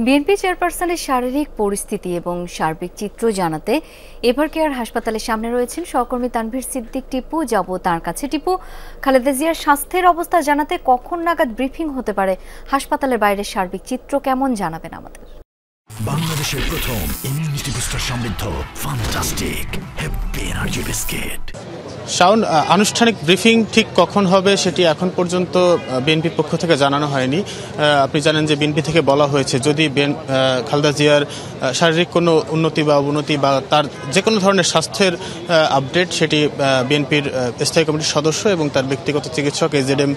BNP চেয়ারপারসনের শারীরিক পরিস্থিতি এবং সার্বিক চিত্র জানাতে এভারকেয়ার হাসপাতালের সামনে রয়েছেন সহকর্মী তানভীর সিদ্দিক। টিপু, যাব তার কাছে। টিপু, খালেদা জিয়ার স্বাস্থ্যের অবস্থা জানাতে কখন নাগাদ ব্রিফিং হতে পারে? হাসপাতালের বাইরের সার্বিক চিত্র কেমন জানাবেন আমাদের? বাংলাদেশের প্রথম ইমিউনিটি বুস্টার সমৃদ্ধ fantastic happy energy biscuit. Shaon, আনুষ্ঠানিক ব্রিফিং ঠিক কখন হবে সেটি এখন পর্যন্ত বিএনপির পক্ষ থেকে জানানো হয়নি। আপনি জানেন যে বিএনপি থেকে বলা হয়েছে যদি খালেদা জিয়ার শারীরিক কোনো উন্নতি বা অবনতি বা তার যে কোনো ধরনের স্বাস্থ্যের আপডেট সেটি বিএনপির স্থায়ী কমিটির সদস্য এবং তার ব্যক্তিগত চিকিৎসক এজেডএম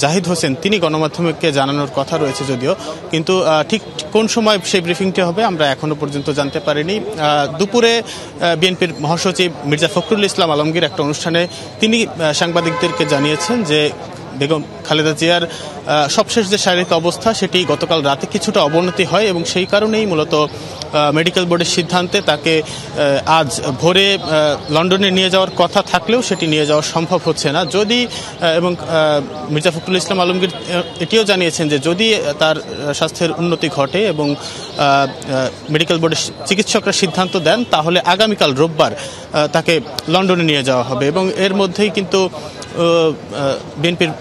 জাহিদ হোসেন তিনি গণমাধ্যমকে জানানোর কথা রয়েছে যদিও, কিন্তু ঠিক কোন সময় সেই ব্রিফিংটি হবে আমরা এখনো পর্যন্ত জানতে পারিনি। দুপুরে বিএনপির মহাসচিব মির্জা ফখরুল ইসলাম আলমগীর একটা অনুষ্ঠানে তিনি সাংবাদিকদেরকে জানিয়েছেন যে বেগম খালেদা জিয়ার সবশেষ যে শারীরিক অবস্থা সেটি গতকাল রাতে কিছুটা অবনতি হয় এবং সেই কারণেই মূলত মেডিকেল বোর্ডের সিদ্ধান্তে তাকে আজ ভোরে লন্ডনে নিয়ে যাওয়ার কথা থাকলেও সেটি নিয়ে যাওয়া সম্ভব হচ্ছে না। যদি এবং মির্জা ফখরুল ইসলাম আলমগীর এটিও জানিয়েছেন যে যদি তার স্বাস্থ্যের উন্নতি ঘটে এবং মেডিকেল বোর্ডের চিকিৎসকরা সিদ্ধান্ত দেন তাহলে আগামীকাল রোববার তাকে লন্ডনে নিয়ে যাওয়া হবে। এবং এর মধ্যেই কিন্তু বিএনপির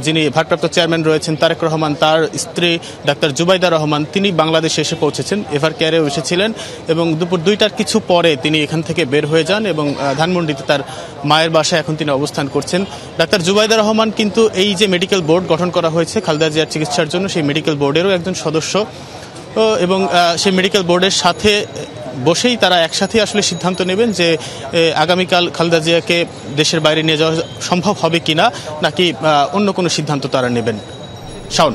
যিনি ভারপ্রাপ্ত চেয়ারম্যান রয়েছেন তারেক রহমান, তার স্ত্রী ডাক্তার জুবাইদা রহমান তিনি বাংলাদেশে এসে পৌঁছেছেন, এভারকেয়ারেও এসেছিলেন এবং দুপুর 2টার কিছু পরে তিনি এখান থেকে বের হয়ে যান এবং ধানমন্ডিতে তার মায়ের বাসায় এখন তিনি অবস্থান করছেন। ডাক্তার জুবাইদা রহমান কিন্তু এই যে মেডিকেল বোর্ড গঠন করা হয়েছে খালেদা জিয়ার চিকিৎসার জন্য সেই মেডিকেল বোর্ডেরও একজন সদস্য এবং সেই মেডিকেল বোর্ডের সাথে বসেই তারা একসাথে আসলে সিদ্ধান্ত নেবেন যে আগামীকাল খালেদা জিয়াকে দেশের বাইরে নিয়ে যাওয়া সম্ভব হবে কিনা নাকি অন্য কোনো সিদ্ধান্ত তারা নেবেন। শাওন।